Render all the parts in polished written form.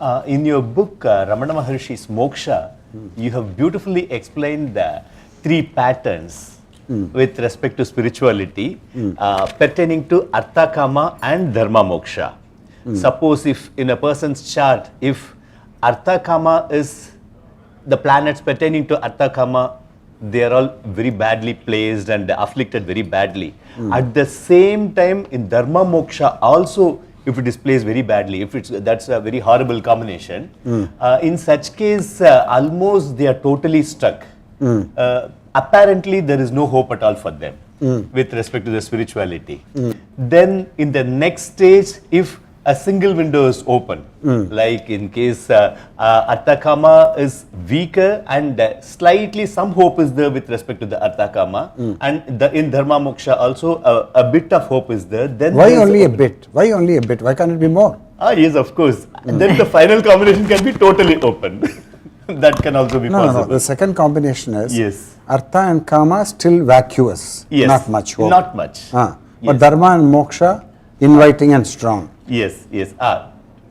In your book, Ramana Maharshi's Moksha, you have beautifully explained the 3 patterns with respect to spirituality pertaining to Artha Kama and Dharma Moksha. Suppose if in a person's chart, if Artha Kama is the planets pertaining to Artha Kama, they are all very badly placed and afflicted very badly. At the same time, in Dharma Moksha also, if it is placed very badly, if it's that's a very horrible combination, in such case, almost they are totally stuck. Apparently, there is no hope at all for them with respect to the spirituality. Then, in the next stage, if a single window is open, like in case Artha Kama is weaker and slightly some hope is there with respect to the Artha Kama, and in Dharma Moksha also a bit of hope is there. Then why only a bit? Why only a bit? Why can't it be more? Yes, of course. Then the final combination can be totally open. That can also be possible. No. The second combination is yes. Artha and Kama still vacuous, not much hope. Not much. But Dharma and Moksha, inviting and strong. Yes.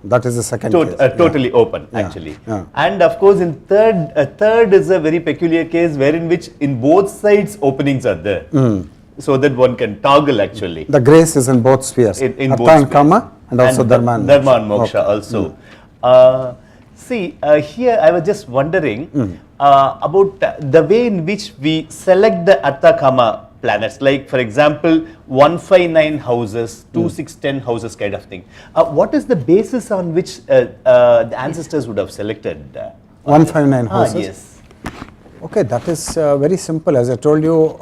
That is the second case. Totally open, actually. And of course, in third is a very peculiar case wherein which in both sides openings are there. So that one can toggle actually. The grace is in both spheres. In Artha both and Kama and also Dharma and Moksha also. See, here I was just wondering about the way in which we select the Artha Kama planets, like for example 159 houses, 2610 houses kind of thing. What is the basis on which the ancestors would have selected? 159 houses? Yes. Okay, that is very simple. As I told you,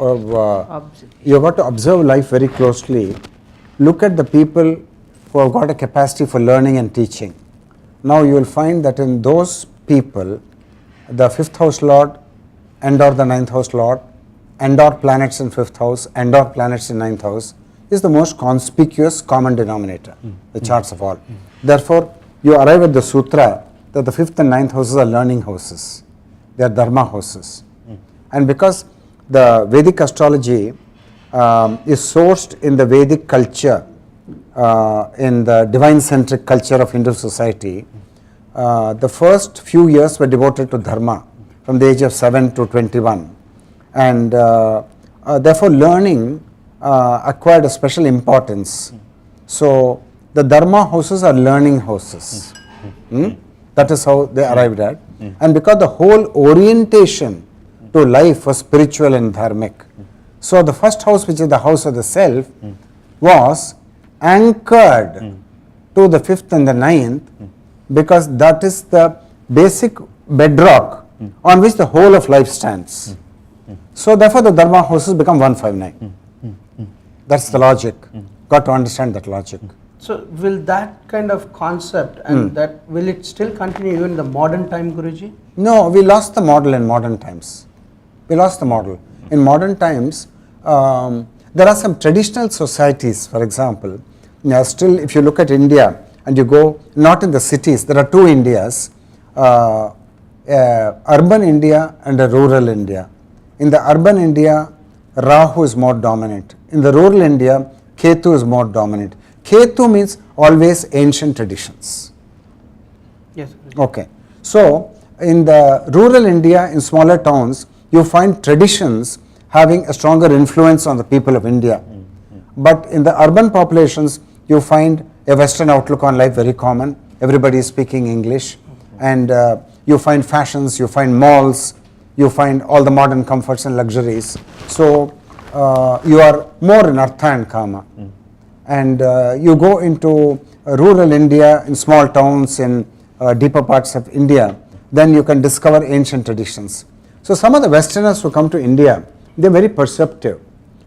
you have got to observe life very closely. Look at the people who have got a capacity for learning and teaching. Now you will find that in those people, the 5th house lord and or the 9th house lord and or planets in 5th house and or planets in 9th house is the most conspicuous common denominator, the charts of all. Therefore, you arrive at the sutra that the 5th and 9th houses are learning houses. They are Dharma houses. And because the Vedic astrology is sourced in the Vedic culture, in the divine-centric culture of Hindu society, the first few years were devoted to Dharma from the age of 7 to 21. And therefore learning acquired a special importance. So the Dharma houses are learning houses. That is how they arrived at. And because the whole orientation to life was spiritual and dharmic. So the first house, which is the house of the self, was anchored to the 5th and the 9th because that is the basic bedrock on which the whole of life stands. So therefore the Dharma houses become 159. That's the logic. Got to understand that logic. So will that kind of concept and that will it still continue even in the modern time, Guruji? No, we lost the model in modern times. We lost the model. In modern times, there are some traditional societies, for example. Still, if you look at India and you go not in the cities, there are 2 Indias, urban India and a rural India. In the urban India, Rahu is more dominant. In the rural India, Ketu is more dominant. Ketu means always ancient traditions. Yes. Okay. So, in the rural India, in smaller towns, you find traditions having a stronger influence on the people of India. But in the urban populations, you find a Western outlook on life very common. Everybody is speaking English. And you find fashions, you find malls, you find all the modern comforts and luxuries. So, you are more in Artha and Kama. And you go into rural India, in small towns, in deeper parts of India, then you can discover ancient traditions. So some of the Westerners who come to India, they are very perceptive.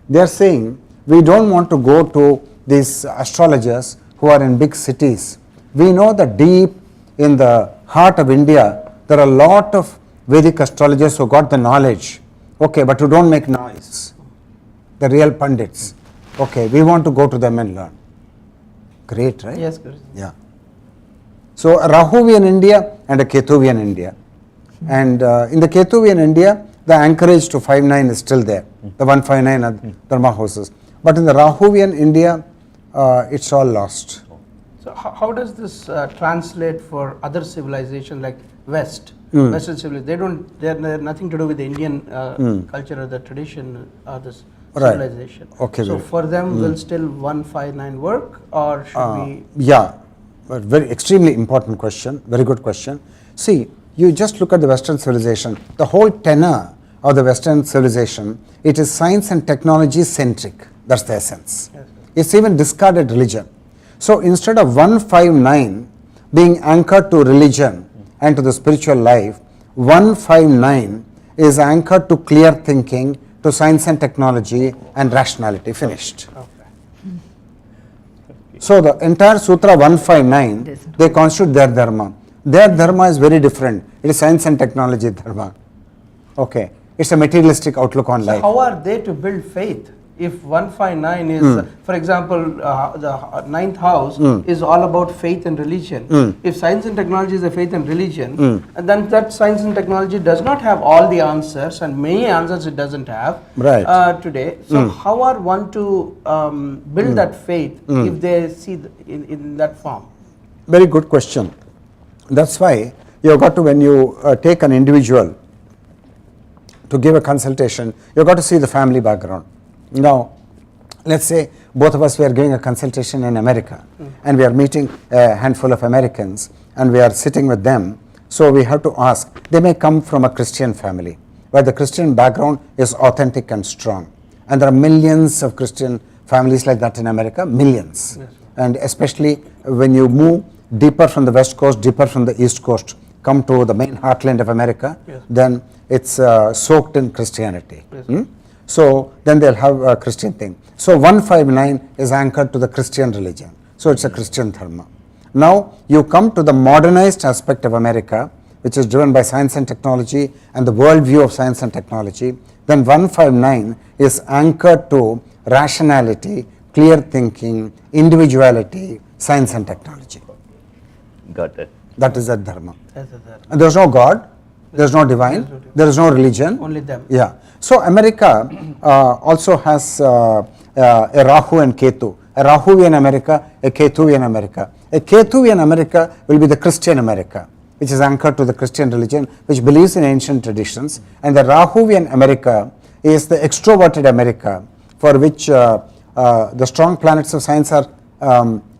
They are saying, we don't want to go to these astrologers who are in big cities. We know that deep in the heart of India, there are a lot of Vedic astrologers who got the knowledge. Okay, but who don't make noise. The real Pandits. Okay, we want to go to them and learn. Great, right? Yes, Guruji. Yeah. So a Rahuvian India and a Ketuvian India. And in the Ketuvian India, the anchorage to 5-9 is still there. The 159 are Dharma houses. But in the Rahuvian India, it's all lost. So how does this translate for other civilizations like West, Western civilization? They have nothing to do with the Indian culture or the tradition or this civilization. Okay. So for them, will still 159 work, or should we? Yeah, but very extremely important question. Very good question. See, you just look at the Western civilization. The whole tenor of the Western civilization, it is science and technology centric. That's the essence. Yes, it's even discarded religion. So instead of 159 being anchored to religion and to the spiritual life, 159 is anchored to clear thinking, to science and technology and rationality. Finished. Okay. So the entire Sutra 159, they constitute their Dharma. Their Dharma is very different. It is science and technology Dharma. Okay. It's a materialistic outlook on life. How are they to build faith? If 159 is, for example, the ninth house is all about faith and religion. If science and technology is a faith and religion, and then that science and technology does not have all the answers, and many answers it doesn't have today. So how are one to build that faith if they see in that form? Very good question. That's why you've got to, when you take an individual to give a consultation, you've got to see the family background. Now, let's say both of us, we are giving a consultation in America and we are meeting a handful of Americans and we are sitting with them. So we have to ask, they may come from a Christian family where the Christian background is authentic and strong. And there are millions of Christian families like that in America, millions. Yes. And especially when you move deeper from the West Coast, deeper from the East Coast, come to the main heartland of America, then it's soaked in Christianity. So then they'll have a Christian thing. So 159 is anchored to the Christian religion. So it's a Christian Dharma. Now you come to the modernized aspect of America, which is driven by science and technology and the worldview of science and technology. Then 159 is anchored to rationality, clear thinking, individuality, science and technology. Got it. That is that Dharma. That's a Dharma. And there's no God, there's no divine, there is no religion. Only them. Yeah. So America also has a Rahu and Ketu. A Rahuvian America, a Ketuvian America. A Ketuvian America will be the Christian America, which is anchored to the Christian religion, which believes in ancient traditions. And the Rahuvian America is the extroverted America, for which the strong planets of science are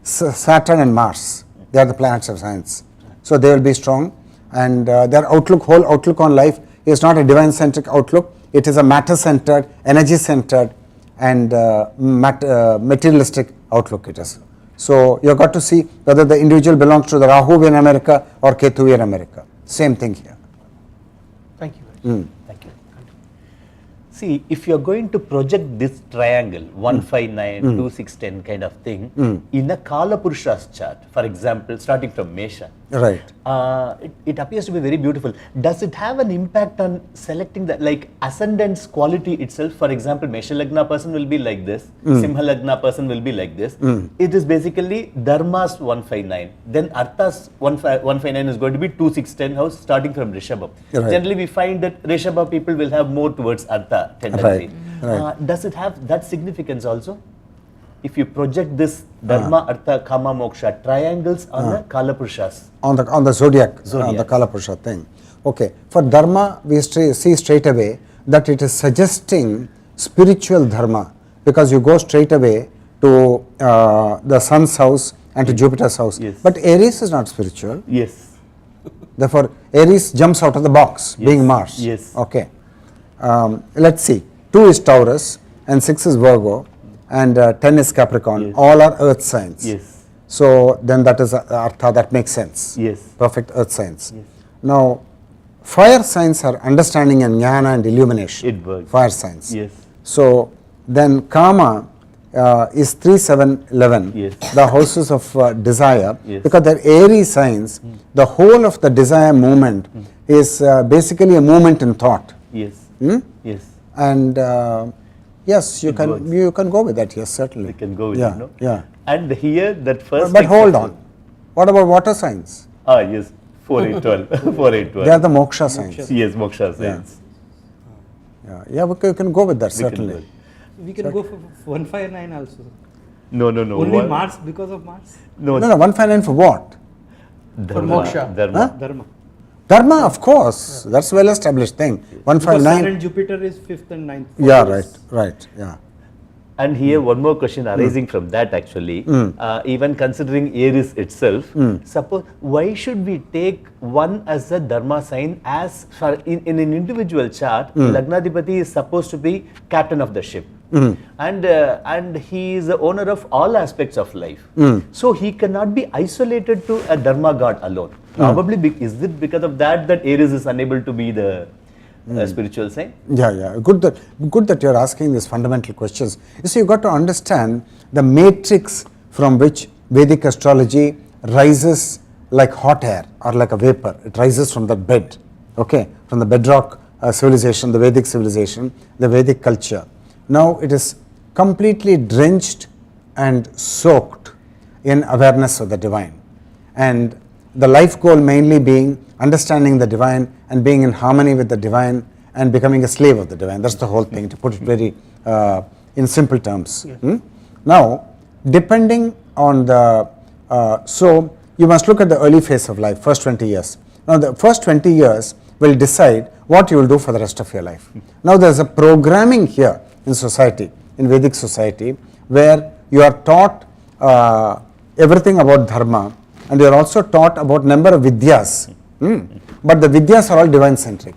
Saturn and Mars. They are the planets of science. So they will be strong. And their whole outlook on life is not a divine-centric outlook. It is a matter-centered, energy-centered, and materialistic outlook it is. So you have got to see whether the individual belongs to the Rahuvian America or Ketuvian America. Same thing here. Thank you. Thank you. See, if you are going to project this triangle, 159, 2, 6, 10 kind of thing, in a Kala Purusha's chart, for example, starting from Mesha, Right. It appears to be very beautiful. Does it have an impact on selecting the, like, ascendant's quality itself? For example, Mesha Lagna person will be like this, Simha Lagna person will be like this. It is basically Dharma's 159. Then Artha's 159 is going to be 2, 6, 10 house starting from Rishabha. Right. Generally, we find that Rishabha people will have more towards Artha tendency. Right. Does it have that significance also? If you project this Dharma, Artha, Kama, Moksha triangles on the Kala Purushas. On the zodiac, on the Kala Purusha thing. Okay. For Dharma, we see straight away that it is suggesting spiritual Dharma, because you go straight away to the Sun's house and to Jupiter's house. Yes. But Aries is not spiritual. Yes. Therefore, Aries jumps out of the box, being Mars. Yes. Okay. Let's see. 2 is Taurus and 6 is Virgo and 10 is Capricorn. Yes. All are earth signs. Yes. So then that is Artha, that makes sense. Yes. Perfect earth signs. Yes. Now, fire signs are understanding and jnana and illumination. It works. Fire signs. Yes. So then Kama is 3, 7, 11. Yes. The houses of desire. Yes. Because they're Aries signs, the whole of the desire movement is basically a movement in thought. Yes. Yes. And yes, you It can works. go with that. Yes, certainly. We can go with Yeah, it, no? yeah. And here that first. But hold on. What about water signs? Yes. 4, 8, 12. 4, 8, 12. They are the moksha signs. Yes, Moksha signs. Yeah, we can go with that, We can certainly. go. We can go for 159 also. No. Only Mars because of Mars? No. 159 for what? Dharma. moksha. Dharma. Huh? Dharma. Dharma, of course. That's well established thing. Because Sun 159. and Jupiter is 5th and 9th. Yeah, right. Yeah. And here one more question arising from that actually, even considering Aries itself, suppose why should we take one as a dharma sign as for in an individual chart, Lagnadipati is supposed to be captain of the ship. And he is the owner of all aspects of life. So he cannot be isolated to a dharma god alone. Probably is it because of that Aries is unable to be the spiritual sign? Yeah. Good that you're asking these fundamental questions. You see, you've got to understand the matrix from which Vedic astrology rises like hot air or like a vapor. It rises from the bed, okay, from the bedrock civilization, the Vedic civilization, the Vedic culture. Now it is completely drenched and soaked in awareness of the divine. And the life goal mainly being understanding the divine and being in harmony with the divine and becoming a slave of the divine. That's the whole thing, to put it very in simple terms. Yeah. Now, depending on the, so you must look at the early phase of life, first 20 years. Now, the first 20 years will decide what you will do for the rest of your life. Now, there is a programming here in society, in Vedic society, where you are taught everything about dharma, and you are also taught about number of vidyas. But the vidyas are all divine centric.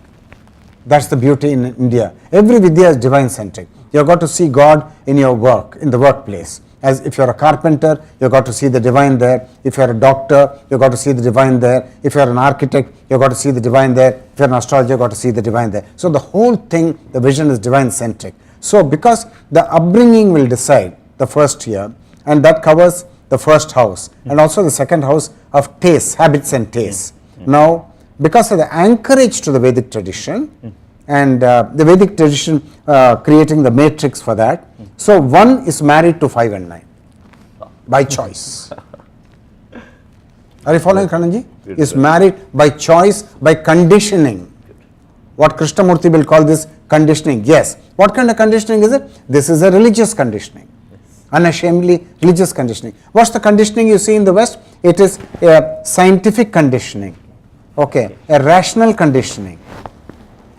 That's the beauty in India. Every vidya is divine centric. You have got to see God in your work, in the workplace. As if you are a carpenter, you have got to see the divine there. If you are a doctor, you have got to see the divine there. If you are an architect, you have got to see the divine there. If you are an astrologer, you have got to see the divine there. So the whole thing, the vision is divine centric. So because the upbringing will decide the first year, and that covers the first house and also the second house of tastes, habits and tastes. Now, because of the anchorage to the Vedic tradition and the Vedic tradition creating the matrix for that, so one is married to 5 and 9 by choice. Are you following, Kananji? Is married by choice, by conditioning. What Krishnamurti will call this conditioning. Yes. What kind of conditioning is it? This is a religious conditioning. Unashamedly religious conditioning. What's the conditioning you see in the West? It is a scientific conditioning, okay, a rational conditioning,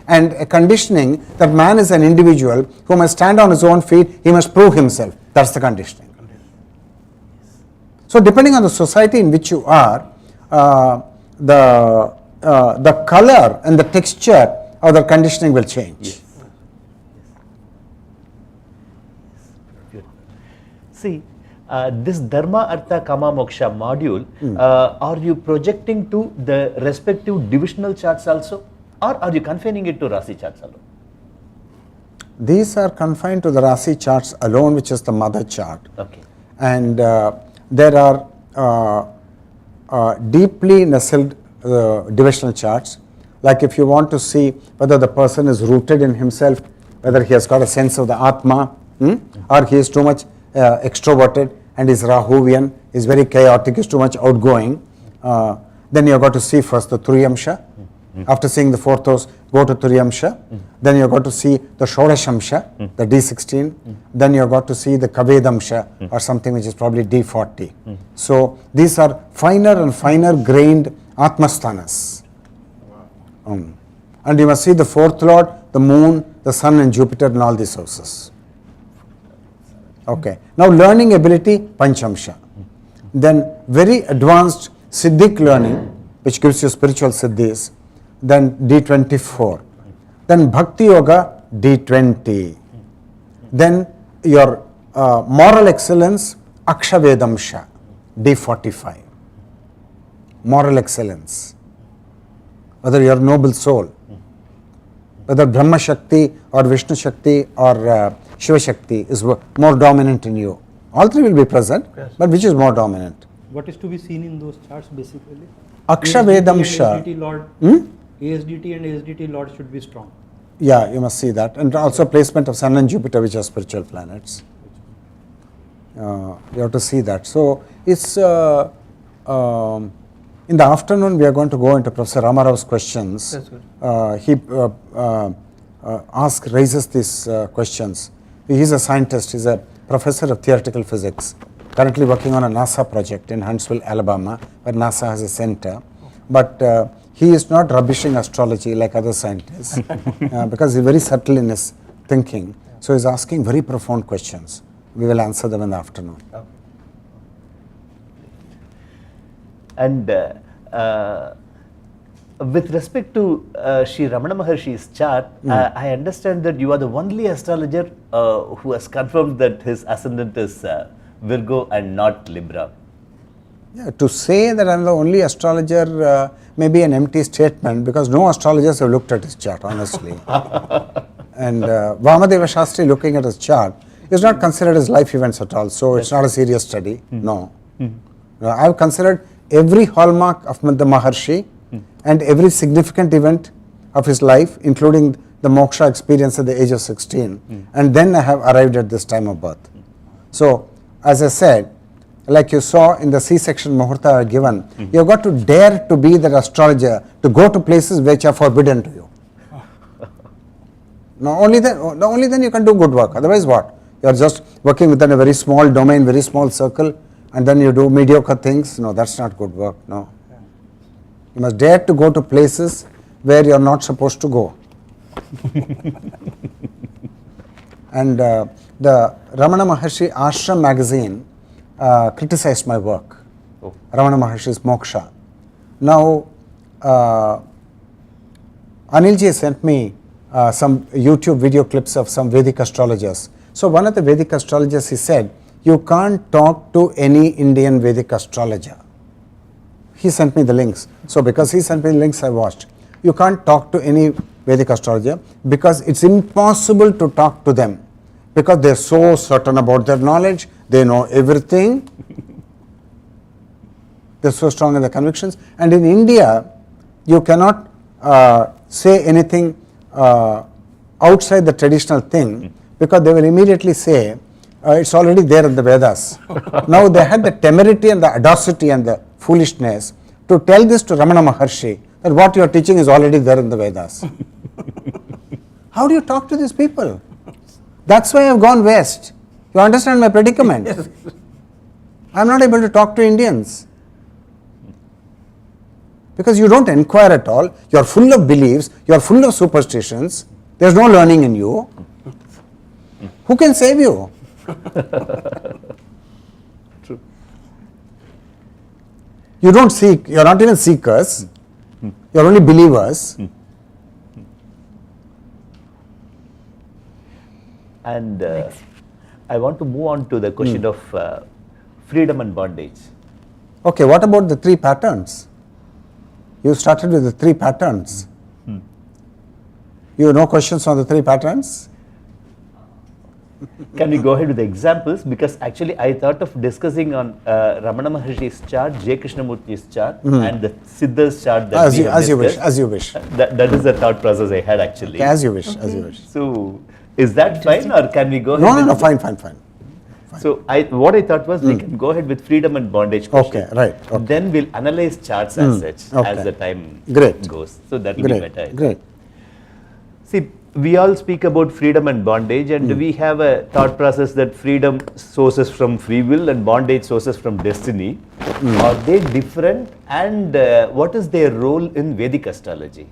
and a conditioning that man is an individual who must stand on his own feet, he must prove himself. That's the conditioning. So depending on the society in which you are, the color and the texture of the conditioning will change. Yes. See, this Dharma, Artha, Kama, Moksha module, are you projecting to the respective divisional charts also, or are you confining it to Rasi charts alone? These are confined to the Rasi charts alone, which is the mother chart. Okay. And there are deeply nestled divisional charts. Like if you want to see whether the person is rooted in himself, whether he has got a sense of the Atma, or he is too much extroverted and is Rahuvian, is very chaotic, is too much outgoing, then you have got to see first the Turiyamsha. After seeing the fourth house, go to Turiyamsha. Then you have got to see the Shodashamsha, the D16. Then you have got to see the Kavedamsha or something which is probably D40. So these are finer and finer grained Atmasthanas. And you must see the fourth lord, the moon, the sun and Jupiter and all these houses. Okay. Now learning ability, Panchamsha. Then very advanced Siddhic learning, which gives you spiritual Siddhis, then D24. Then Bhakti Yoga, D20. Then your moral excellence, Akshavedamsha, D45. Moral excellence. Whether you are noble soul, whether Brahma Shakti or Vishnu Shakti or Shiva Shakti is more dominant in you. All three will be present, Yes. but which is more dominant? What is to be seen in those charts basically? Akshavedamsha. ASDT Lord, ASDT and ASDT Lord should be strong. Yeah, you must see that. And also placement of Sun and Jupiter, which are spiritual planets. You have to see that. So it's in the afternoon we are going to go into Professor Ramarao's questions. That's good. He raises these questions. He is a scientist, he is a professor of theoretical physics, currently working on a NASA project in Huntsville, Alabama, where NASA has a center. But he is not rubbishing astrology like other scientists because he's very subtle in his thinking. So he's asking very profound questions. We will answer them in the afternoon. And with respect to Sri Ramana Maharshi's chart, I understand that you are the only astrologer who has confirmed that his ascendant is Virgo and not Libra. Yeah, to say that I'm the only astrologer may be an empty statement because no astrologers have looked at his chart, honestly. And Vamadeva Shastri looking at his chart is not considered as life events at all, so it's not a serious study, no. I've considered every hallmark of the Maharshi and every significant event of his life, including the moksha experience at the age of 16, and then I have arrived at this time of birth. So, as I said, like you saw in the C-section muhurta I given, you've got to dare to be that astrologer, to go to places which are forbidden to you. Only then you can do good work. Otherwise what? You are just working within a very small domain, very small circle, and then you do mediocre things. No, that's not good work. No. You must dare to go to places where you are not supposed to go. And the Ramana Maharshi Ashram magazine criticized my work. Ramana Maharshi's Moksha. Now, Anilji sent me some YouTube video clips of some Vedic astrologers. So one of the Vedic astrologers, he said, you can't talk to any Indian Vedic astrologer. He sent me the links. So because he sent me the links, I watched. You can't talk to any Vedic astrologer because it's impossible to talk to them because they're so certain about their knowledge, they know everything, they're so strong in their convictions. And in India, you cannot say anything outside the traditional thing because they will immediately say, it's already there in the Vedas. Now they had the temerity and the audacity and the foolishness to tell this to Ramana Maharshi, that what you are teaching is already there in the Vedas. How do you talk to these people? That's why I have gone west. You understand my predicament? I am not able to talk to Indians. Because you don't inquire at all, you are full of beliefs, you are full of superstitions, there is no learning in you. Who can save you? True. You don't seek, you are not even seekers, you are only believers. And I want to move on to the question of freedom and bondage. Okay, what about the three patterns? You started with the three patterns. You have no questions on the three patterns? Can we go ahead with the examples? Because actually I thought of discussing on Ramana Maharshi's chart, J. Krishnamurti's chart, and the Siddha's chart. That As you wish. That is the thought process I had actually. Okay, as you wish. So, is that fine, or can we go ahead? No, fine. So, what I thought was we can go ahead with freedom and bondage question. Okay, right. Okay. Then we'll analyze charts as such as the time goes. So, that will be better. Great. See, we all speak about freedom and bondage, and we have a thought process that freedom sources from free will and bondage sources from destiny. Are they different, and what is their role in Vedic astrology?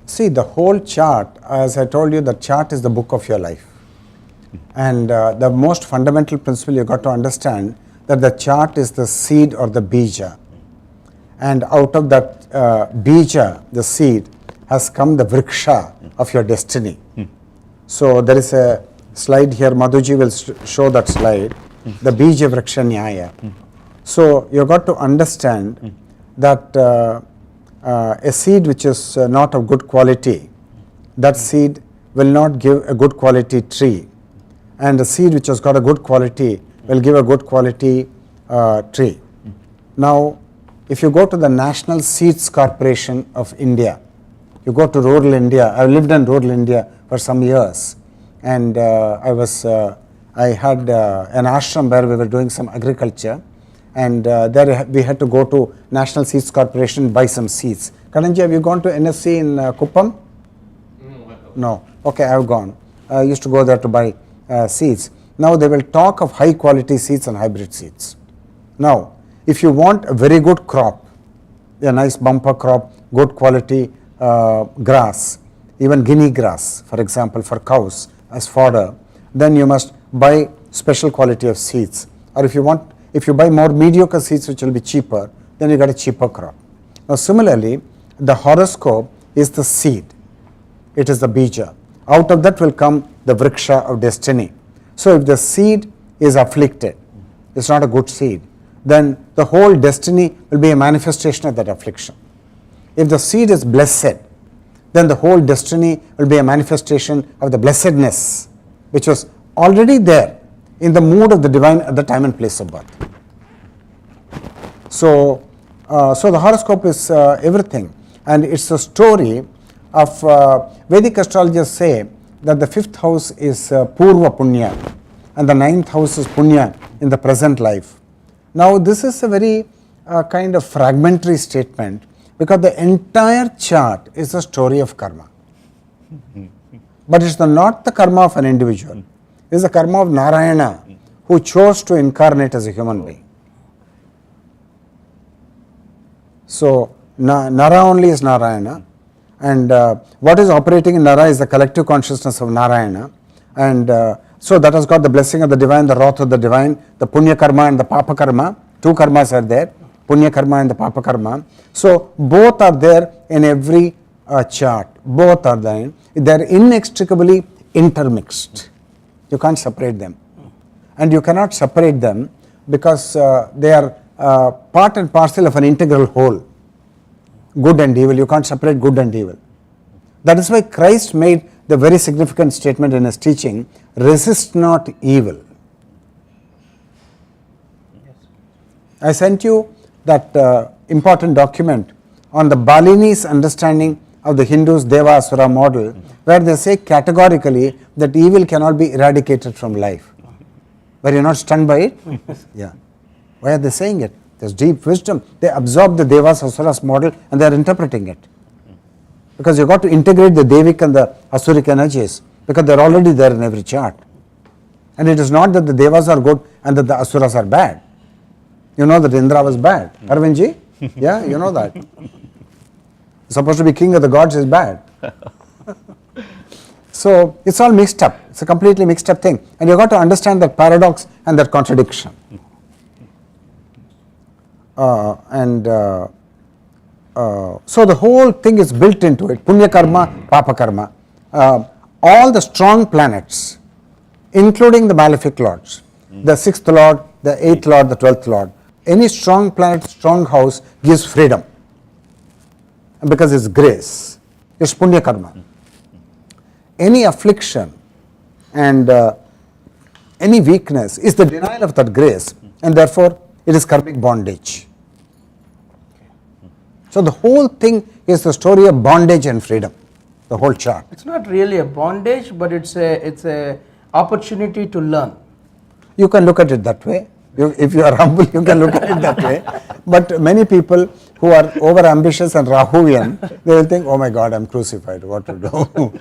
See, the whole chart, as I told you, the chart is the book of your life. And the most fundamental principle you got to understand that the chart is the seed or the bija. And out of that bija, the seed, has come the vriksha of your destiny. So there is a slide here, Madhuji will show that slide, the Bija-Vriksha Nyaya. So you got to understand that a seed which is not of good quality, that seed will not give a good quality tree. And a seed which has got a good quality will give a good quality tree. Now, if you go to the National Seeds Corporation of India, you go to rural India. I lived in rural India for some years, and I had an ashram where we were doing some agriculture, and there we had to go to National Seeds Corporation buy some seeds. Kananji, have you gone to NSC in Kuppam? No. Okay, I have gone. I used to go there to buy seeds. Now they will talk of high quality seeds and hybrid seeds. Now, if you want a very good crop, a nice bumper crop, good quality grass, even guinea grass, for example, for cows as fodder, then you must buy special quality of seeds. Or if you buy more mediocre seeds which will be cheaper, then you get a cheaper crop. Now similarly, the horoscope is the seed. It is the bija. Out of that will come the vriksha of destiny. So if the seed is afflicted, it's not a good seed, then the whole destiny will be a manifestation of that affliction. If the seed is blessed, then the whole destiny will be a manifestation of the blessedness which was already there in the mood of the divine at the time and place of birth. So the horoscope is everything, and it's a story of Vedic astrologers say that the 5th house is Purva Punya and the 9th house is Punya in the present life. Now this is a very kind of fragmentary statement because the entire chart is a story of karma. But it's not the karma of an individual. It is the karma of Narayana who chose to incarnate as a human being. So Nara only is Narayana, and what is operating in Nara is the collective consciousness of Narayana, and so that has got the blessing of the divine, the wrath of the divine, the Punya-Karma and the Papa-Karma. 2 karmas are there, Punya-Karma and the Papa-Karma. So both are there in every chart. Both are there. They are inextricably intermixed. You can't separate them. And you cannot separate them because they are part and parcel of an integral whole. Good and evil, you can't separate good and evil. That is why Christ made the very significant statement in his teaching, resist not evil. I sent you that important document on the Balinese understanding of the Hindus' Devas-Asura model, where they say categorically that evil cannot be eradicated from life. Were you not stunned by it? Yeah. Why are they saying it? There's deep wisdom. They absorb the Devas-Asuras model and they are interpreting it. Because you've got to integrate the Devic and the Asuric energies, because they're already there in every chart. And it is not that the Devas are good and that the Asuras are bad. You know that Indra was bad. Arvindji? Yeah, you know that. Supposed to be king of the gods is bad. So it's all mixed up. It's a completely mixed up thing. And you've got to understand that paradox and that contradiction. So the whole thing is built into it. Punya-Karma Papa-Karma. All the strong planets, including the malefic lords, the 6th lord, the 8th lord, the 12th lord, any strong planet, strong house gives freedom. And because it's grace, it's Punya-Karma. Any affliction and any weakness is the denial of that grace, and therefore it is karmic bondage. So the whole thing is the story of bondage and freedom, the whole chart. It's not really a bondage, but it's a opportunity to learn. You can look at it that way. If you are humble, you can look at it that way. But many people who are over ambitious and Rahuvian, they will think, oh my God, I'm crucified, what to do?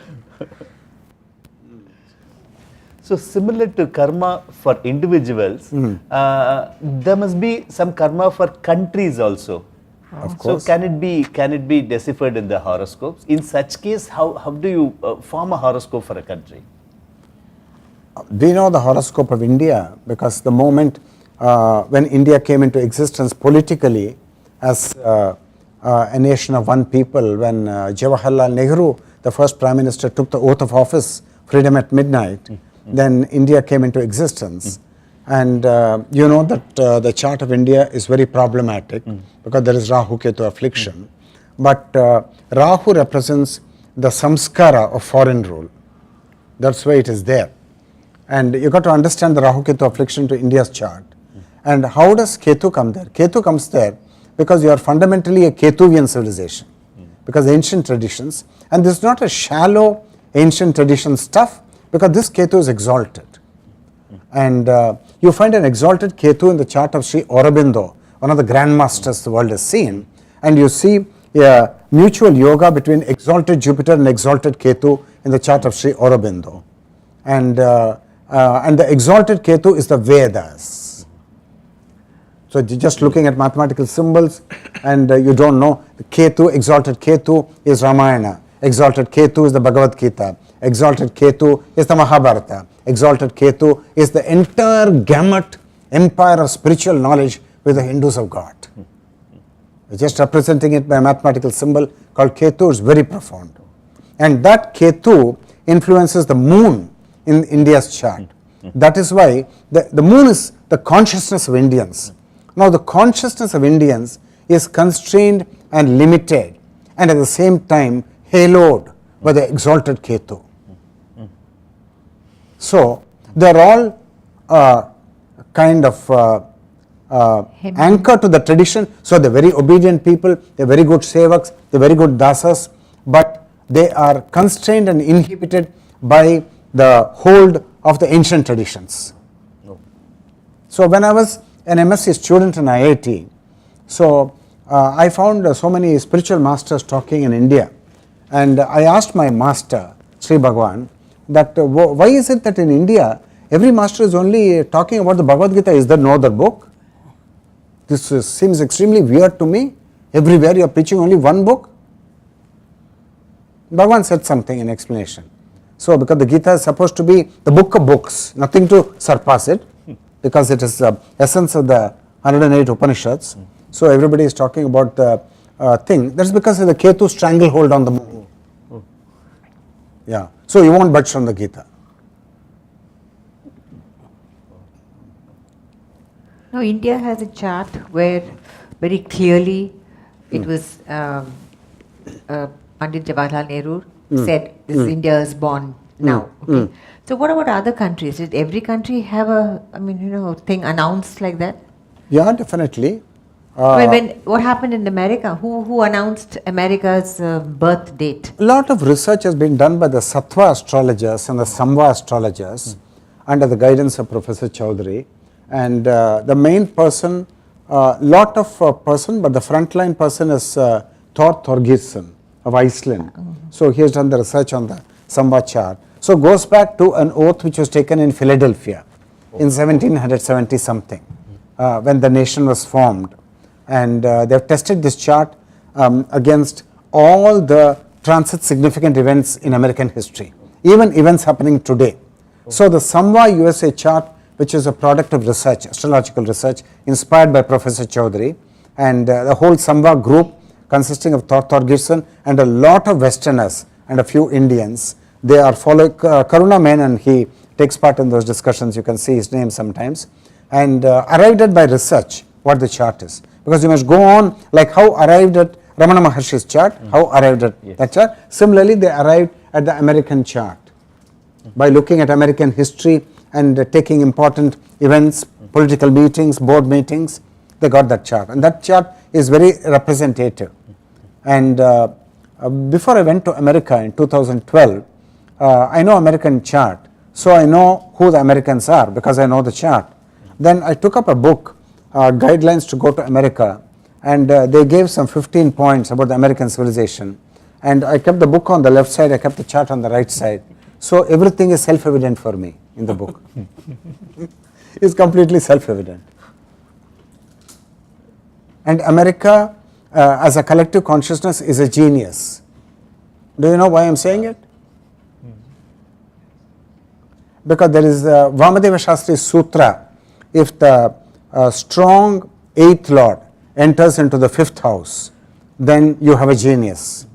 So similar to karma for individuals, there must be some karma for countries also. Of course. So can it be deciphered in the horoscopes? In such case, how do you form a horoscope for a country? We know the horoscope of India because the moment when India came into existence politically as a nation of one people, when Jawaharlal Nehru, the first Prime Minister, took the oath of office, freedom at midnight, then India came into existence. And you know that the chart of India is very problematic because there is Rahu Ketu affliction. But Rahu represents the samskara of foreign rule. That's why it is there. And you got to understand the Rahu Ketu affliction to India's chart. And how does Ketu come there? Ketu comes there because you are fundamentally a Ketuvian civilization. Because ancient traditions, and this is not a shallow ancient tradition stuff, because this Ketu is exalted. And you find an exalted Ketu in the chart of Sri Aurobindo, one of the grandmasters the world has seen, and you see a mutual yoga between exalted Jupiter and exalted Ketu in the chart of Sri Aurobindo. And and the exalted Ketu is the Vedas. So just looking at mathematical symbols and you don't know, the Ketu, exalted Ketu is Ramayana, exalted Ketu is the Bhagavad Gita, exalted Ketu is the Mahabharata, exalted Ketu is the entire gamut, empire of spiritual knowledge with the Hindus of God. Just representing it by a mathematical symbol called Ketu is very profound. And that Ketu influences the moon in India's chart. That is why the moon is the consciousness of Indians. Now the consciousness of Indians is constrained and limited and at the same time haloed by the exalted Ketu. So they are all kind of anchor to the tradition. So they are very obedient people, they are very good sevaks, they are very good dasas, but they are constrained and inhibited by the hold of the ancient traditions. So when I was an MSc student in IIT, so I found so many spiritual masters talking in India, and I asked my master, Sri Bhagavan, that why is it that in India every master is only talking about the Bhagavad Gita? Is there no other book? This seems extremely weird to me. Everywhere you are preaching only one book. Bhagavan said something in explanation. So because the Gita is supposed to be the book of books, nothing to surpass it, because it is the essence of the 108 Upanishads. So everybody is talking about the thing. That's because of the Ketu stranglehold on the moon. Yeah. So you won't budge from the Gita. Now India has a chart where very clearly it was Pandit Jawaharlal Nehru said this India is born now. Okay. So what about other countries? Did every country have a thing announced like that? Yeah, definitely. What happened in America? Who announced America's birth date? A lot of research has been done by the Sattva astrologers and the Samva astrologers under the guidance of Professor Choudhry. And the main person, but the frontline person is Thor Thorgilsson of Iceland. So he has done the research on the Samva chart. So goes back to an oath which was taken in Philadelphia in 1770 something when the nation was formed. And they have tested this chart against all the transit significant events in American history, even events happening today. So the Samva USA chart, which is a product of research, astrological research, inspired by Professor Choudhry, and the whole Samva group consisting of Thor Thorgilsson and a lot of Westerners and a few Indians. They are following Karuna Menon, he takes part in those discussions, you can see his name sometimes, and arrived at by research what the chart is. Because you must go on, like how arrived at Ramana Maharshi's chart, how arrived at that chart. Similarly, they arrived at the American chart by looking at American history and taking important events, political meetings, board meetings, they got that chart. And that chart is very representative. And before I went to America in 2012, I know American chart, so I know who the Americans are because I know the chart. Then I took up a book, Guidelines to Go to America, and they gave some 15 points about the American civilization. And I kept the book on the left side, I kept the chart on the right side. So everything is self-evident for me in the book. It's completely self-evident. And America as a collective consciousness is a genius. Do you know why I am saying it? Because there is Vamadeva Shastri's Sutra. If the strong 8th Lord enters into the 5th house, then you have a genius.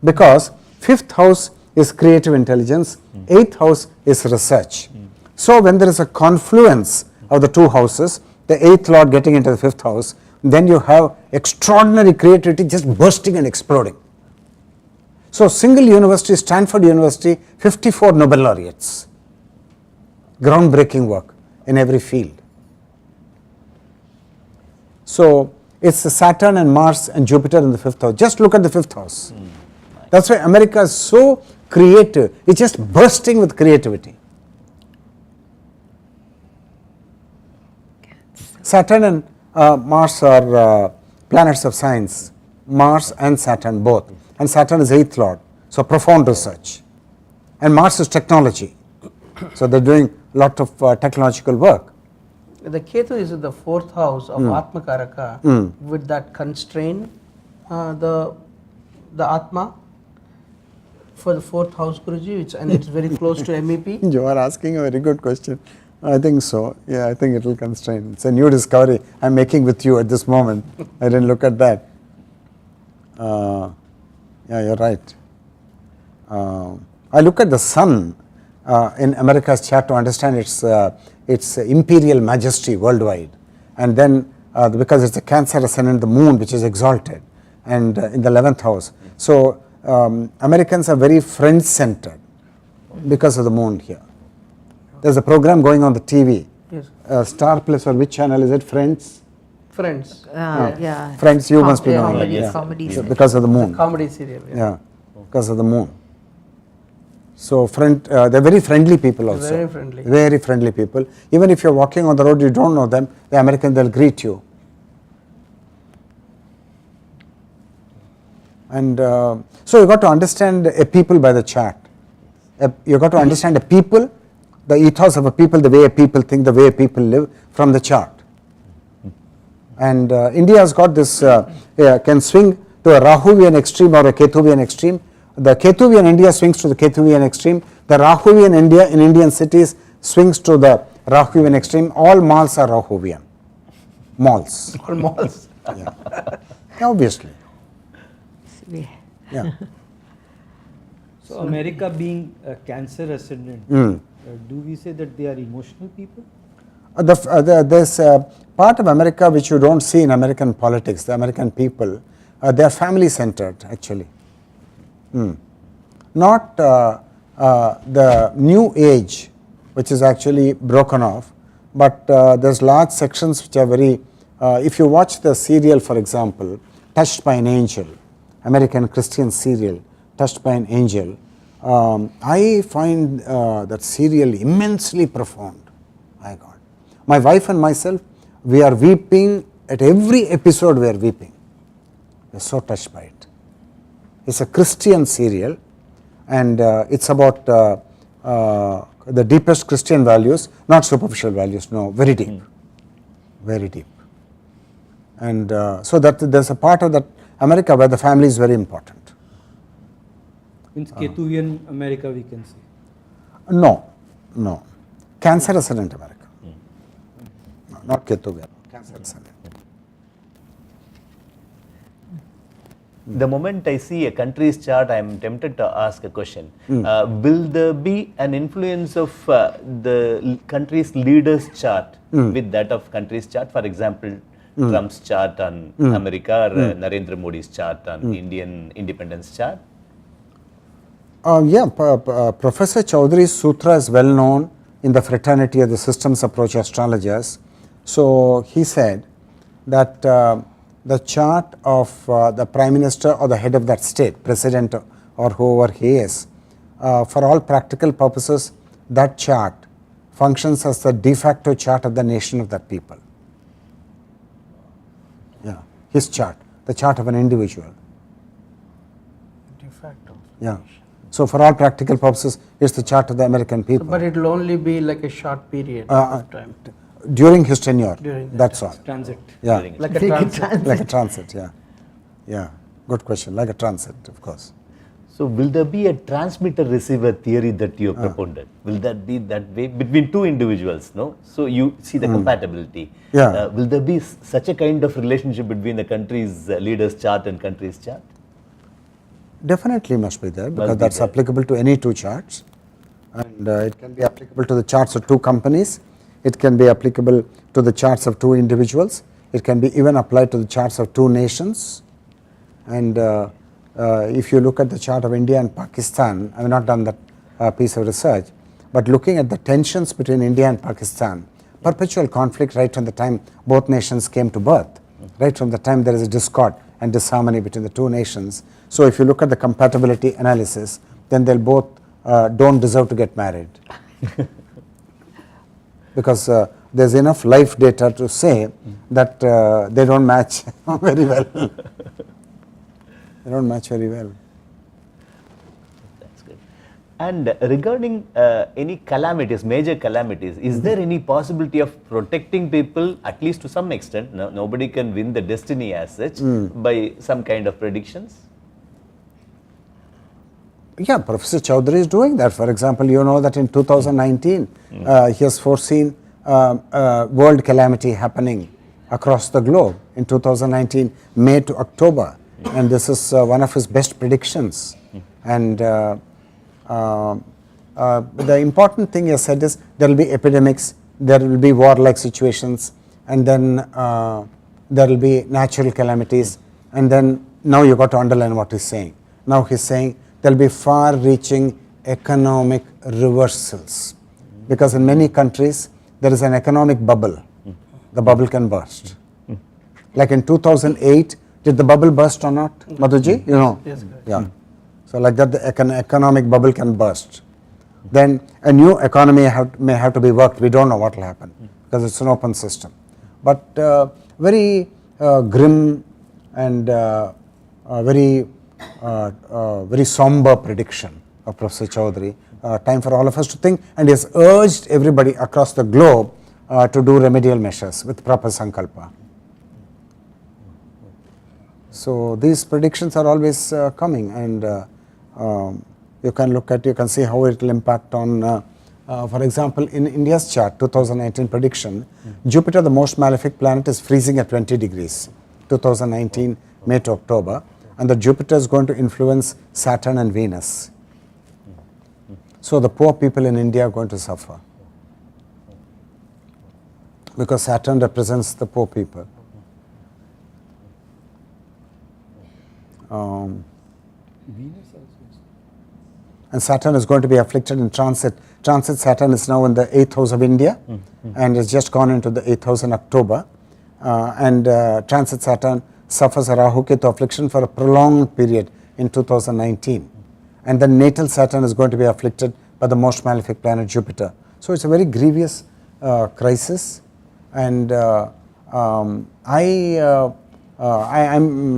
Because 5th house is creative intelligence, 8th house is research. So when there is a confluence of the two houses, the 8th Lord getting into the 5th house, then you have extraordinary creativity just bursting and exploding. So single university, Stanford University, 54 Nobel laureates. Groundbreaking work in every field. So it's Saturn and Mars and Jupiter in the 5th house. Just look at the 5th house. That's why America is so creative. It's just bursting with creativity. Saturn and Mars are planets of science. Mars and Saturn both. And Saturn is 8th Lord. So profound research. And Mars is technology. So they're doing lot of technological work. The Ketu is in the 4th house of Atma Karaka. Would that constrain the Atma for the 4th house, Guruji, and it's very close to MEP? You are asking a very good question. I think so. Yeah, I think it will constrain. It's a new discovery I'm making with you at this moment. I didn't look at that. Yeah, you're right. I look at the sun in America's chart to understand its imperial majesty worldwide, and then because it's a Cancer ascendant, the moon which is exalted, and in the 11th house. So Americans are very friend-centered because of the moon here. There's a program going on the TV. Yes. Star Plus, or which channel is it? Friends. Friends. Yeah. Friends, you must be knowing. Comedy, Yeah. comedy. So because of the moon. Comedy serial. Yeah, because of the moon. So they're very friendly people also. Very friendly. Very friendly people. Even if you're walking on the road, you don't know them, the American, they'll greet you. And so you got to understand a people by the chart. You got to understand a people, the ethos of a people, the way a people think, the way people live from the chart. And India has got this, can swing to a Rahuvian extreme or a Ketuvian extreme. The Ketuvian India swings to the Ketuvian extreme. The Rahuvian India in Indian cities swings to the Rahuvian extreme. All malls are Rahuvian. Malls. All malls. Yeah. Obviously. Yeah. So America being a Cancer ascendant, do we say that they are emotional people? There's a part of America which you don't see in American politics, the American people. They are family centered actually. Not the new age which is actually broken off, but there's large sections which are very, if you watch the serial, for example, Touched by an Angel, American Christian serial, Touched by an Angel, I find that serial immensely profound. My God. My wife and myself, we are weeping at every episode. We are weeping. We are so touched by it. It's a Christian serial, and it's about the deepest Christian values, not superficial values, no, very deep, very deep. And so that there's a part of that America where the family is very important. Means Ketuvian America we can say. No, no. Cancer ascendant America. No, not Ketuvian, Cancer ascendant. The moment I see a country's chart, I am tempted to ask a question. Will there be an influence of the country's leader's chart with that of country's chart? For example, Trump's chart on America or Narendra Modi's chart on Indian independence chart? Yeah, Professor Choudhry's sutra is well known in the fraternity of the systems approach astrologers. So he said that the chart of the Prime Minister or the head of that state, President or whoever he is, for all practical purposes, that chart functions as the de facto chart of the nation of that people. Yeah, his chart, the chart of an individual. De facto. Yeah. So for all practical purposes, it's the chart of the American people. But it will only be like a short period of time. During his tenure, During that that's all. Transit. Yeah, Like a transit. like a transit, yeah. Yeah, good question, like a transit, of course. So will there be a transmitter-receiver theory that you have propounded? Will that be that way between two individuals, no? So you see the compatibility. Yeah. Will there be such a kind of relationship between the country's leader's chart and country's chart? Definitely must be there, because Must be that's there. applicable to any two charts. And it can be applicable to the charts of two companies. It can be applicable to the charts of two individuals. It can be even applied to the charts of two nations. And if you look at the chart of India and Pakistan, I have not done that piece of research, but looking at the tensions between India and Pakistan, perpetual conflict right from the time both nations came to birth, right from the time there is a discord and disharmony between the two nations. So if you look at the compatibility analysis, then they'll both don't deserve to get married. Because there's enough life data to say that they don't match very well. They don't match very well. That's good. And regarding any calamities, major calamities, is there any possibility of protecting people, at least to some extent? No, nobody can win the destiny as such by some kind of predictions? Yeah, Professor Choudhry is doing that. For example, you know that in 2019, he has foreseen world calamity happening across the globe in 2019, May to October. And this is one of his best predictions. And the important thing he has said is there will be epidemics, there will be war-like situations, and then there will be natural calamities. And then now you got to underline what he's saying. Now he's saying there will be far-reaching economic reversals, because in many countries there is an economic bubble. The bubble can burst. Like in 2008, did the bubble burst or not, Madhuji? You know? Yes, correct. Yeah. So like that, the economic bubble can burst. Then a new economy may have to be worked. We don't know what will happen because it's an open system. But very grim and very somber prediction of Professor Choudhry. Time for all of us to think, and he has urged everybody across the globe to do remedial measures with proper sankalpa. So these predictions are always coming, and you can see how it will impact on, for example, in India's chart, 2019 prediction, Jupiter, the most malefic planet, is freezing at 20 degrees, 2019 May to October, and the Jupiter is going to influence Saturn and Venus. So the poor people in India are going to suffer, because Saturn represents the poor people. And Saturn is going to be afflicted in transit. Transit Saturn is now in the 8th house of India, and has just gone into the 8th house in October. And transit Saturn suffers a Rahu Ketu affliction for a prolonged period in 2019. And then natal Saturn is going to be afflicted by the most malefic planet Jupiter. So it's a very grievous crisis. And I'm,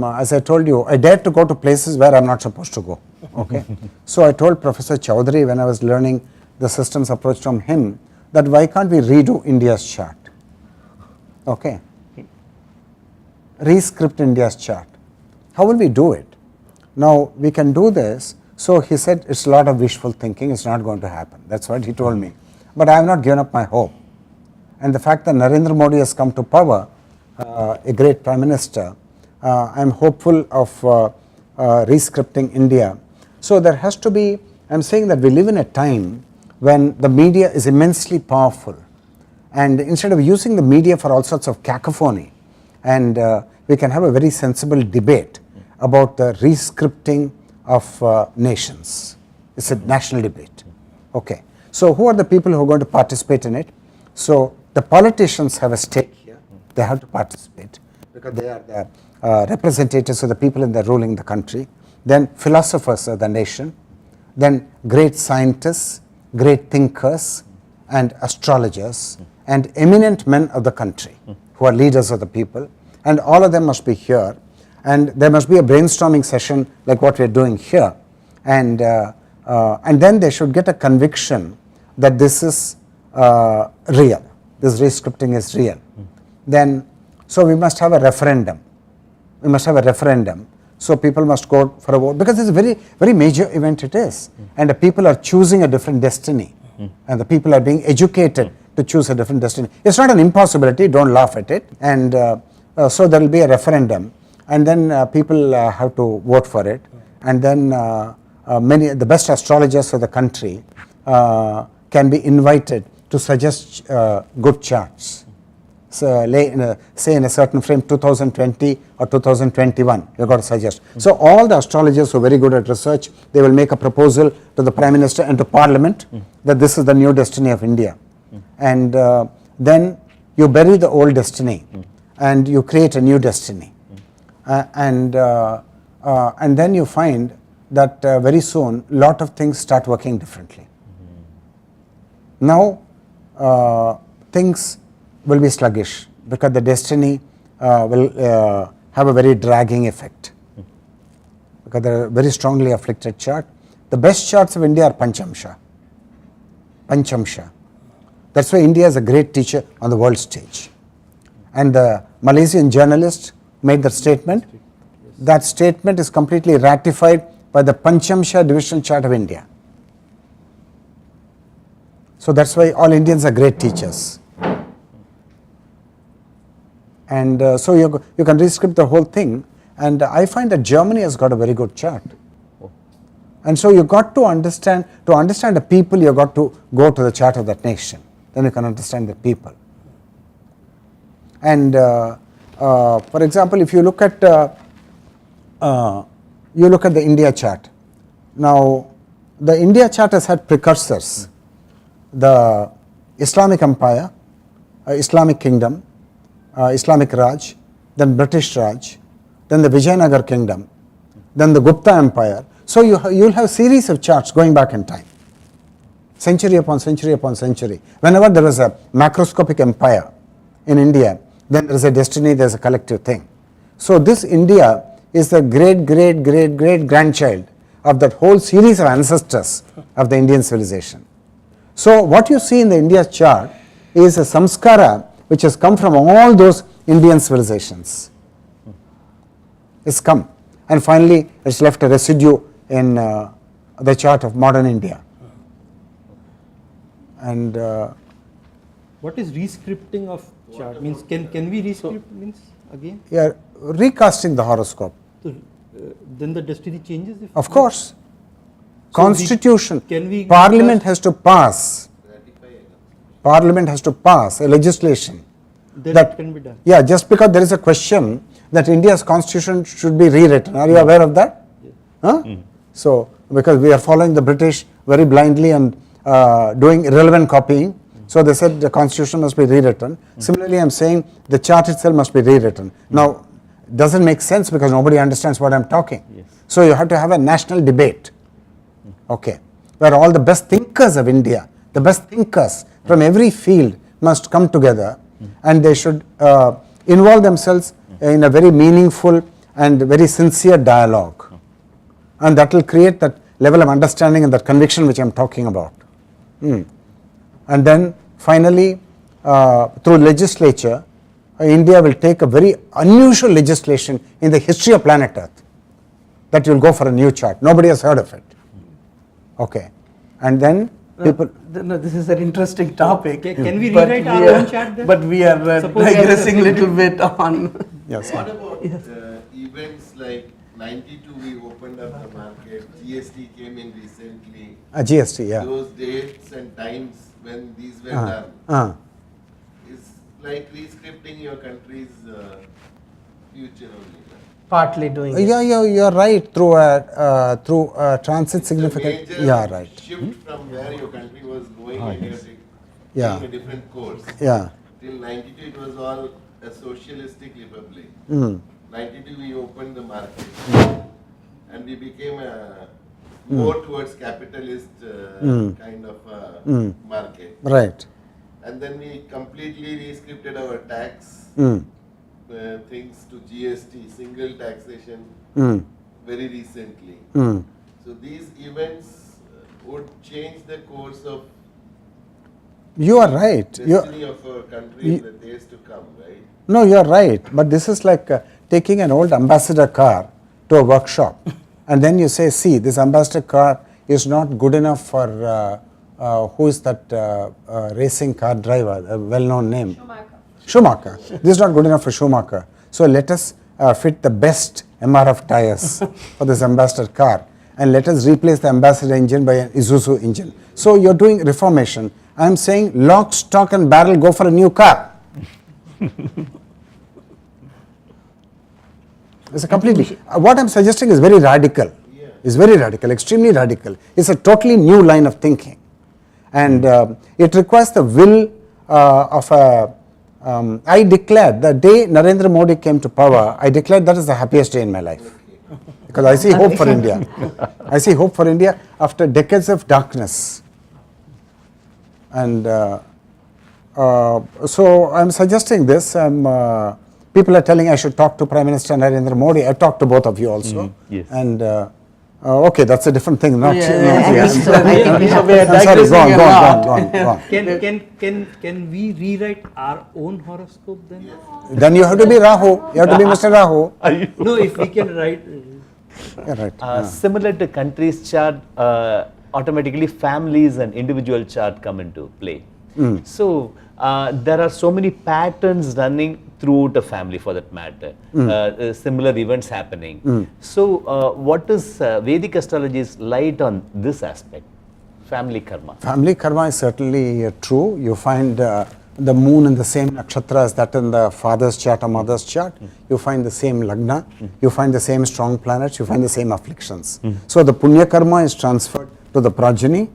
as I told you, I dare to go to places where I'm not supposed to go. Okay. So I told Professor Choudhry when I was learning the systems approach from him that why can't we redo India's chart? Okay. Rescript India's chart. How will we do it? Now we can do this. So he said it's a lot of wishful thinking, it's not going to happen. That's what he told me. But I have not given up my hope. And the fact that Narendra Modi has come to power, a great Prime Minister, I am hopeful of rescripting India. So there has to be, I am saying that we live in a time when the media is immensely powerful, and instead of using the media for all sorts of cacophony, and we can have a very sensible debate about the rescripting of nations. It's a national debate. Okay. So who are the people who are going to participate in it? So the politicians have a stake here. They have to participate because they are the representatives of the people and they're ruling the country. Then philosophers of the nation. Then great scientists, great thinkers, and astrologers, and eminent men of the country who are leaders of the people. And all of them must be here. And there must be a brainstorming session like what we're doing here. And then they should get a conviction that this is real. This rescripting is real. Then, so we must have a referendum. We must have a referendum. So people must go for a vote because it's a very, very major event it is. And the people are choosing a different destiny. And the people are being educated to choose a different destiny. It's not an impossibility, don't laugh at it. And so there will be a referendum. And then people have to vote for it. And then the best astrologers of the country can be invited to suggest good charts. So say in a certain frame 2020 or 2021 you've got to suggest. So all the astrologers who are very good at research, they will make a proposal to the Prime Minister and to Parliament that this is the new destiny of India. And then you bury the old destiny and you create a new destiny. And then you find that very soon lot of things start working differently. Now things will be sluggish because the destiny will have a very dragging effect because they are very strongly afflicted chart. the best charts of India are Panchamsha. Panchamsha. That's why India is a great teacher on the world stage. And the Malaysian journalist made that statement. That statement is completely ratified by the Panchamsha divisional chart of India. So that's why all Indians are great teachers. And so you can rescript the whole thing. And I find that Germany has got a very good chart. And so you got to understand the people, you got to go to the chart of that nation. Then you can understand the people. And for example, if you look at the India chart. Now, the India chart has had precursors. The Islamic Empire, Islamic Kingdom, Islamic Raj, then British Raj, then the Vijayanagar Kingdom, then the Gupta Empire. So you'll have series of charts going back in time, century upon century upon century. Whenever there was a macroscopic empire in India, then there is a destiny, there is a collective thing. So this India is the great grandchild of that whole series of ancestors of the Indian civilization. So what you see in the India chart is a samskara which has come from all those Indian civilizations. It's come, and finally it's left a residue in the chart of modern India. And what is rescripting of chart? Means can we rescript means again? yeah, recasting the horoscope. So, then the destiny changes? If Of course. Constitution. Can we Parliament has to pass. Parliament has to pass a legislation. that can be done. Yeah, just because there is a question that India's constitution should be rewritten. Are you aware of that? Yes. Huh? So, because we are following the British very blindly and doing irrelevant copying, so they said the constitution must be rewritten. Similarly, I am saying the chart itself must be rewritten. Now, it doesn't make sense because nobody understands what I am talking. Yes. So, you have to have a national debate, okay, where all the best thinkers of India, the best thinkers from every field must come together, and they should involve themselves in a very meaningful and very sincere dialogue, and that will create that level of understanding and that conviction which I am talking about. And then finally, through legislature, India will take a very unusual legislation in the history of planet Earth, that you will go for a new chart. Nobody has heard of it. Okay, and then people. No, this is an interesting topic. Can we but rewrite we our are- own chart then? But we are Suppose digressing a little bit on. Yes. What about events like 92 we opened up the market, GST came in recently, GST, yeah. those dates and times when these were Uh-huh. done is like rescripting your country's future only. Right? Partly doing it. Yeah, you're right. Through a transit significant. It's a major Yeah, right. shift from where your country was going and you're taking Yeah. a different course. Yeah. Till 92 it was all a socialistic republic. 92 we opened the market and we became more towards capitalist kind of market. Right. And then we completely rescripted our tax things to GST, single taxation, very recently. So these events would change the course of You are right. destiny of our country in the days to come, right? No, you're right. But this is like taking an old ambassador car to a workshop, and then you say, see, this ambassador car is not good enough for who is that racing car driver, a well-known name? Schumacher. This is not good enough for Schumacher. So let us fit the best MRF tires for this ambassador car, and let us replace the ambassador engine by an Isuzu engine. So you're doing reformation. I'm saying lock, stock and barrel, go for a new car. It's a completely, what I'm suggesting is very radical. It's very radical, extremely radical. It's a totally new line of thinking. And it requires the will of a, I declared the day Narendra Modi came to power, I declared that is the happiest day in my life. Because I see hope for India. I see hope for India after decades of darkness. And so I'm suggesting this. People are telling I should talk to Prime Minister Narendra Modi. I talked to both of you also. Yes. And Okay, that's a different thing. Not I think so. I think we So have we are I'm sorry, digressing a lot. go on. Can we rewrite our own horoscope then? Then you have to be Rahu. You have to be Mr. Rahu. No, if we can write. Yeah, right. Similar to countries chart, automatically families and individual chart come into play. So there are so many patterns running throughout a family for that matter, similar events happening. So what is Vedic astrology's light on this aspect, family karma? Family karma is certainly true. You find the moon in the same nakshatra as that in the father's chart or mother's chart. You find the same lagna. You find the same strong planets. You find the same afflictions. So the Punya-Karma is transferred to the progeny.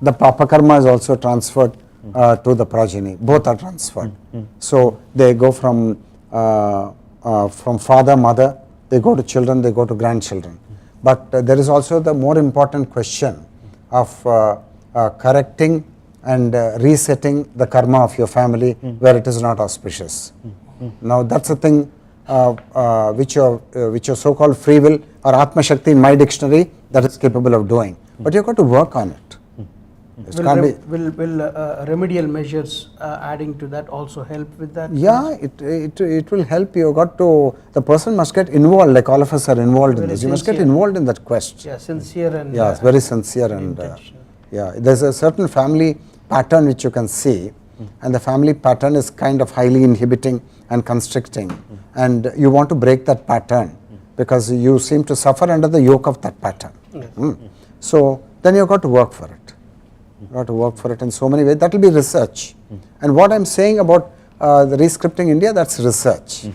The Papa-Karma is also transferred to the progeny. Both are transferred. So they go from father, mother, they go to children, they go to grandchildren. But there is also the more important question of correcting and resetting the karma of your family where it is not auspicious. Now that's a thing which your so-called free will or Atma Shakti in my dictionary that is capable of doing. But you've got to work on it. Will remedial measures adding to that also help with that? Yeah, it will help you. The person must get involved, like all of us are involved in this. You must get involved in that quest. Yeah, sincere and Yes, very sincere and yeah. There's a certain family pattern which you can see, and the family pattern is kind of highly inhibiting and constricting, and you want to break that pattern because you seem to suffer under the yoke of that pattern. So then you've got to work for it. You have to work for it in so many ways. That will be research. And what I'm saying about the Rescripting India, that's research.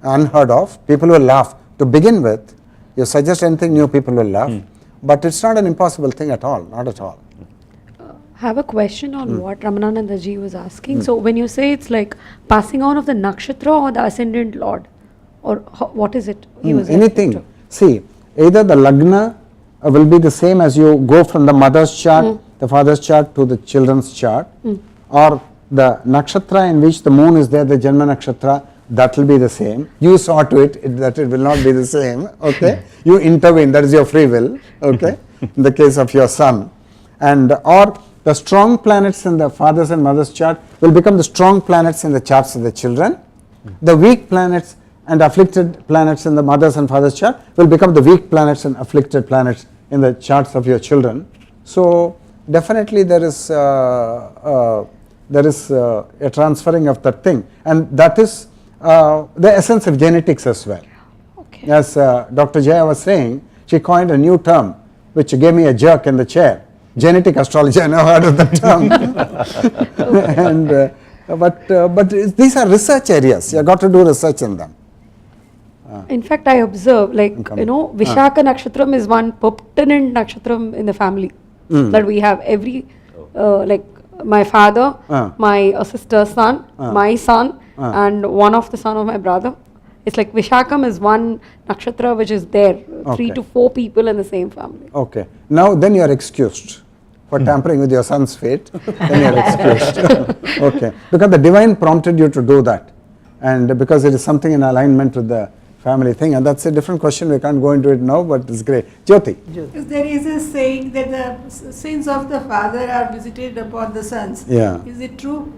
Unheard of. People will laugh. To begin with, you suggest anything new, people will laugh. But it's not an impossible thing at all. Not at all. I have a question on what Ramanananda ji was asking. So when you say it's like passing on of the nakshatra or the ascendant lord, or what is it? He was Anything. See, either the lagna will be the same as you go from the mother's chart, the father's chart to the children's chart, or the nakshatra in which the moon is there, the Janma nakshatra, that will be the same. You saw to it that it will not be the same, okay? You intervene, that is your free will, okay? In the case of your son. And or the strong planets in the father's and mother's chart will become the strong planets in the charts of the children. The weak planets and afflicted planets in the mother's and father's chart will become the weak planets and afflicted planets in the charts of your children. So definitely there is a transferring of that thing, and that is the essence of genetics as well. Okay. As Dr. Jaya was saying, she coined a new term which gave me a jerk in the chair. Genetic astrology, I never heard of that term. And, but these are research areas. You have got to do research in them. In fact, I observe, like, Vishaka Nakshatram is one pertinent Nakshatram in the family that we have. Every, like, my father, my sister's son, my son, and one of the son of my brother. It's like Vishakam is one Nakshatra which is there, 3 to 4 people in the same family. Okay. Now, then you are excused for tampering with your son's fate. Then you are excused. Okay. Because the divine prompted you to do that. And because it is something in alignment with the family thing, and that's a different question, we can't go into it now, but it's great. Jyoti. There is a saying that the sins of the father are visited upon the sons. Yeah. Is it true?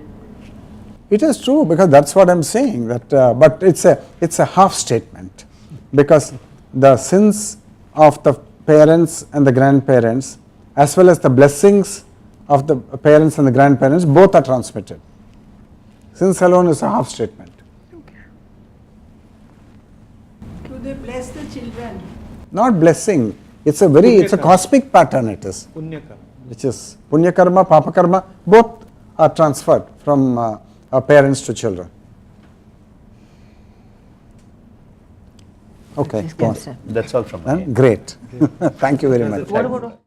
It is true, because that's what I'm saying. That, but it's a half statement, because the sins of the parents and the grandparents, as well as the blessings of the parents and the grandparents, both are transmitted. Sins alone is a half statement. Do they bless the children? Not blessing. It's a cosmic pattern. It is. Punya-Karma. Which is Punya-Karma, Papa-Karma, both are transferred from parents to children. Okay, Yes, sir. That's all from me. Great. Thank you very much. What about